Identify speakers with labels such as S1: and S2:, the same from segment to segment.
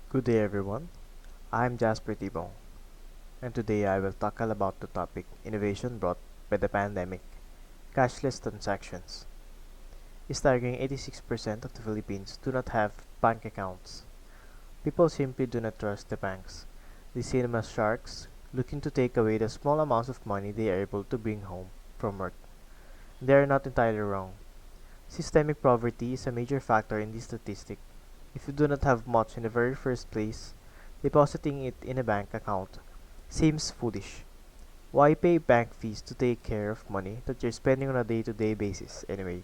S1: Good day everyone, I'm Jasper Tibong, and today I will tackle about the topic innovation brought by the pandemic, cashless transactions. A staggering 86% of the Philippines do not have bank accounts. People simply do not trust the banks. They see them as sharks, looking to take away the small amounts of money they are able to bring home from work. They are not entirely wrong. Systemic poverty is a major factor in this statistic. If you do not have much in the very first place, depositing it in a bank account seems foolish. Why pay bank fees to take care of money that you're spending on a day-to-day basis anyway?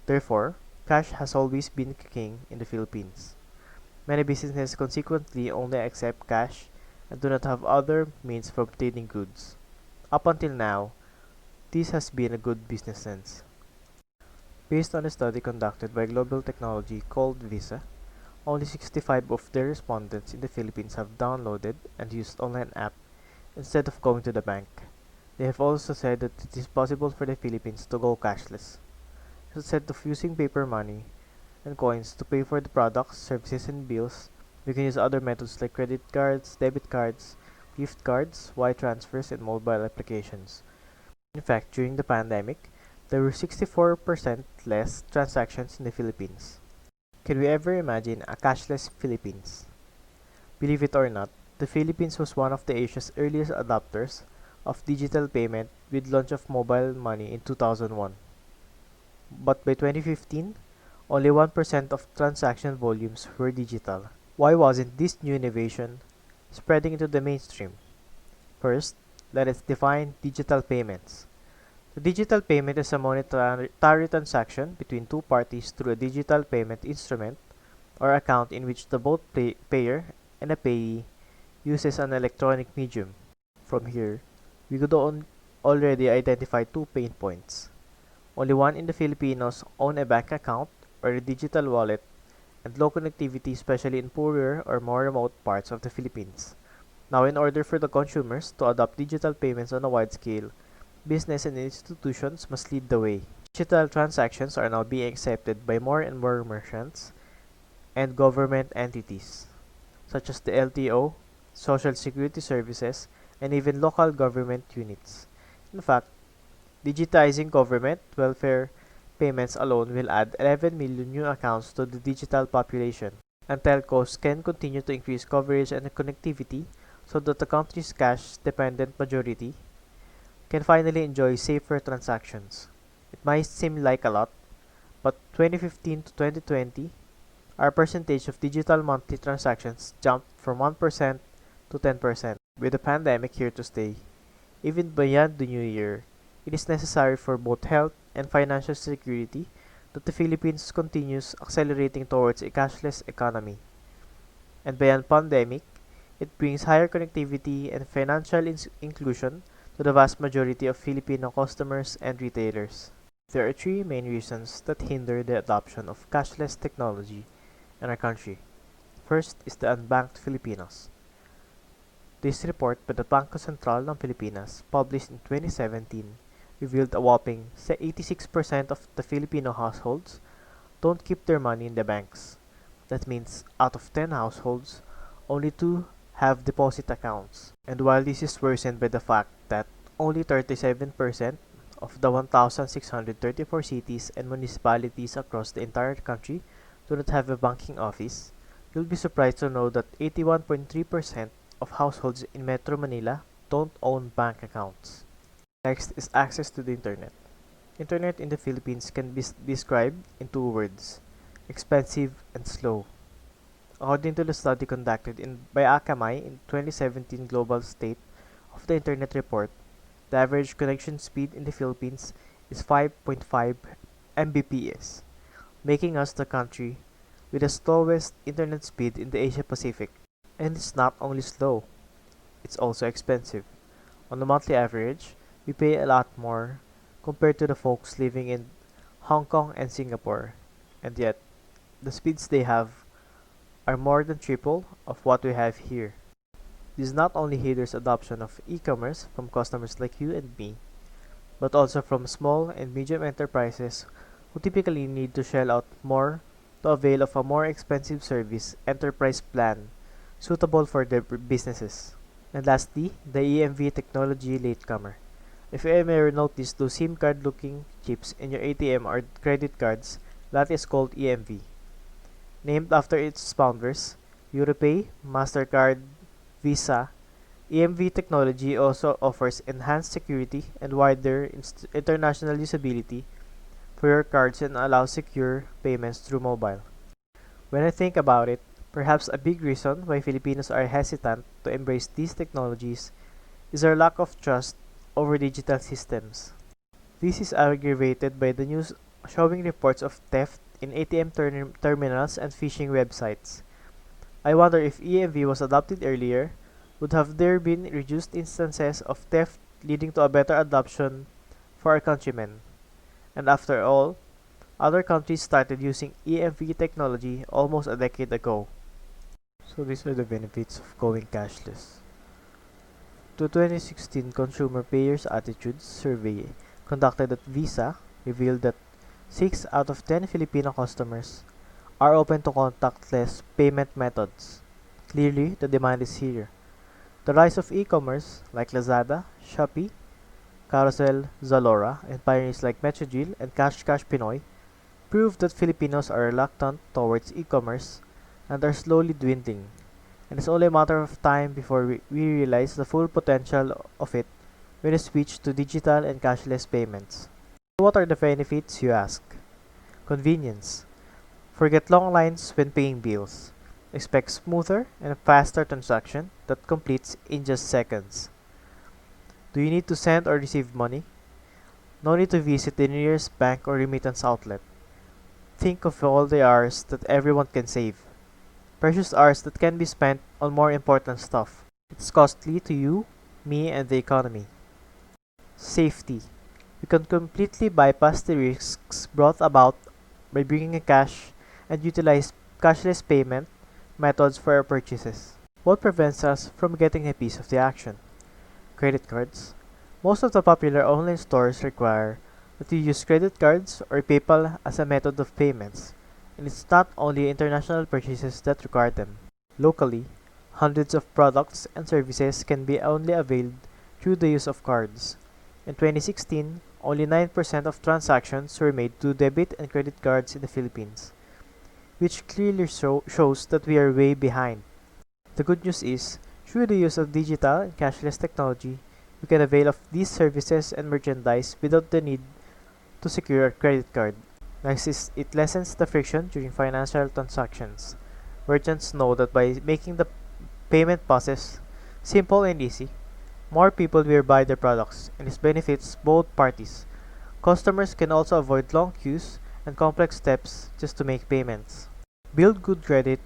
S1: Therefore, cash has always been king in the Philippines. Many businesses consequently only accept cash and do not have other means for obtaining goods. Up until now, this has been a good business sense. Based on a study conducted by global technology called Visa, only 65 of their respondents in the Philippines have downloaded and used online app instead of going to the bank. They have also said that it is possible for the Philippines to go cashless. Instead of using paper money and coins to pay for the products, services, and bills, we can use other methods like credit cards, debit cards, gift cards, wire transfers, and mobile applications. In fact, during the pandemic, there were 64% less transactions in the Philippines. Can we ever imagine a cashless Philippines? Believe it or not, the Philippines was one of the Asia's earliest adopters of digital payment with launch of mobile money in 2001. But by 2015, only 1% of transaction volumes were digital. Why wasn't this new innovation spreading into the mainstream? First, let us define digital payments. The digital payment is a monetary transaction between two parties through a digital payment instrument or account in which the both payer and a payee uses an electronic medium. From here, we could already identify two pain points. Only one in the Filipinos own a bank account or a digital wallet, and low connectivity, especially in poorer or more remote parts of the Philippines. Now, in order for the consumers to adopt digital payments on a wide scale, business and institutions must lead the way. Digital transactions are now being accepted by more and more merchants and government entities, such as the LTO, Social Security Services, and even local government units. In fact, digitizing government welfare payments alone will add 11 million new accounts to the digital population, and telcos can continue to increase coverage and connectivity so that the country's cash-dependent majority can finally enjoy safer transactions. It might seem like a lot, but 2015 to 2020, our percentage of digital monthly transactions jumped from 1% to 10%. With the pandemic here to stay, even beyond the new year, it is necessary for both health and financial security that the Philippines continues accelerating towards a cashless economy. And beyond pandemic, it brings higher connectivity and financial inclusion to the vast majority of Filipino customers and retailers. There are three main reasons that hinder the adoption of cashless technology in our country. First is the unbanked Filipinos. This report by the Bangko Sentral ng Pilipinas, published in 2017, revealed a whopping 86% of the Filipino households don't keep their money in the banks. That means out of 10 households, only 2 have deposit accounts. And while this is worsened by the fact that only 37% of the 1,634 cities and municipalities across the entire country do not have a banking office, you'll be surprised to know that 81.3% of households in Metro Manila don't own bank accounts. Next is access to the internet. Internet in the Philippines can be described in two words: expensive and slow. According to the study conducted by Akamai in 2017 Global State of the Internet Report, the average connection speed in the Philippines is 5.5 Mbps, making us the country with the slowest internet speed in the Asia Pacific. And it's not only slow, it's also expensive. On a monthly average, we pay a lot more compared to the folks living in Hong Kong and Singapore, and yet the speeds they have are more than triple of what we have here. This not only hinders adoption of e-commerce from customers like you and me, but also from small and medium enterprises who typically need to shell out more to avail of a more expensive service enterprise plan suitable for their businesses. And lastly, the EMV technology latecomer. If you ever notice those SIM card looking chips in your ATM or credit cards, that is called EMV. Named after its founders, Europay, MasterCard, Visa, EMV technology also offers enhanced security and wider international usability for your cards and allows secure payments through mobile. When I think about it, perhaps a big reason why Filipinos are hesitant to embrace these technologies is our lack of trust over digital systems. This is aggravated by the news showing reports of theft in ATM terminals and phishing websites. I wonder if EMV was adopted earlier, would have there been reduced instances of theft leading to a better adoption for our countrymen? And after all, other countries started using EMV technology almost a decade ago. So these are the benefits of going cashless. The 2016 Consumer Payers Attitudes Survey conducted at Visa revealed that 6 out of 10 Filipino customers are open to contactless payment methods. Clearly, the demand is here. The rise of e-commerce like Lazada, Shopee, Carousel, Zalora, and pioneers like Metrodeal and Cash Pinoy prove that Filipinos are reluctant towards e-commerce and are slowly dwindling, and it's only a matter of time before we realize the full potential of it when we switch to digital and cashless payments. What are the benefits, you ask? Convenience. Forget long lines when paying bills. Expect smoother and faster transaction that completes in just seconds. Do you need to send or receive money? No need to visit the nearest bank or remittance outlet. Think of all the hours that everyone can save. Precious hours that can be spent on more important stuff. It's costly to you, me, and the economy. Safety. We can completely bypass the risks brought about by bringing in cash and utilize cashless payment methods for our purchases. What prevents us from getting a piece of the action? Credit cards. Most of the popular online stores require that you use credit cards or PayPal as a method of payments, and it's not only international purchases that require them. Locally, hundreds of products and services can be only availed through the use of cards. In 2016, only 9% of transactions were made through debit and credit cards in the Philippines, which clearly shows that we are way behind. The good news is, through the use of digital and cashless technology, we can avail of these services and merchandise without the need to secure a credit card. Next, it lessens the friction during financial transactions. Merchants know that by making the payment process simple and easy, more people will buy their products, and this benefits both parties. Customers can also avoid long queues and complex steps just to make payments. Build good credit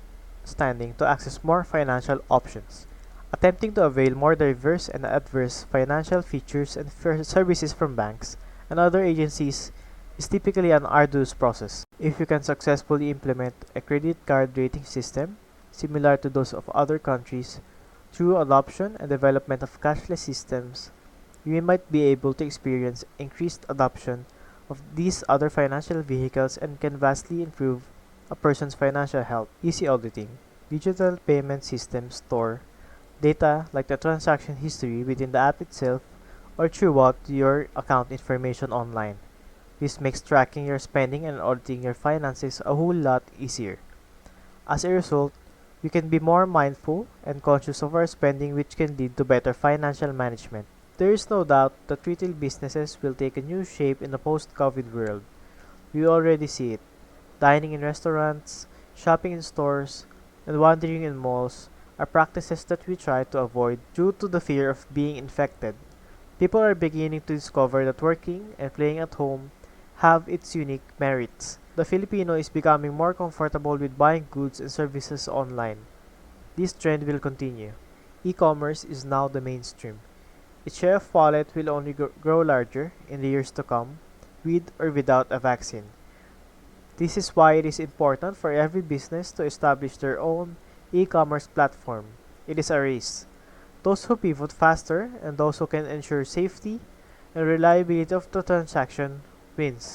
S1: standing to access more financial options. Attempting to avail more diverse and adverse financial features and services from banks and other agencies is typically an arduous process. If you can successfully implement a credit card rating system similar to those of other countries through adoption and development of cashless systems, you might be able to experience increased adoption of these other financial vehicles and can vastly improve a person's financial health. Easy auditing. Digital payment systems store data like the transaction history within the app itself or throughout your account information online. This makes tracking your spending and auditing your finances a whole lot easier. As a result, we can be more mindful and conscious of our spending, which can lead to better financial management. There is no doubt that retail businesses will take a new shape in the post-COVID world. We already see it. Dining in restaurants, shopping in stores, and wandering in malls are practices that we try to avoid due to the fear of being infected. People are beginning to discover that working and playing at home have its unique merits. The Filipino is becoming more comfortable with buying goods and services online. This trend will continue. E-commerce is now the mainstream. Its share of wallet will only grow larger in the years to come, with or without a vaccine. This is why it is important for every business to establish their own e-commerce platform. It is a race. Those who pivot faster and those who can ensure safety and reliability of the transaction wins.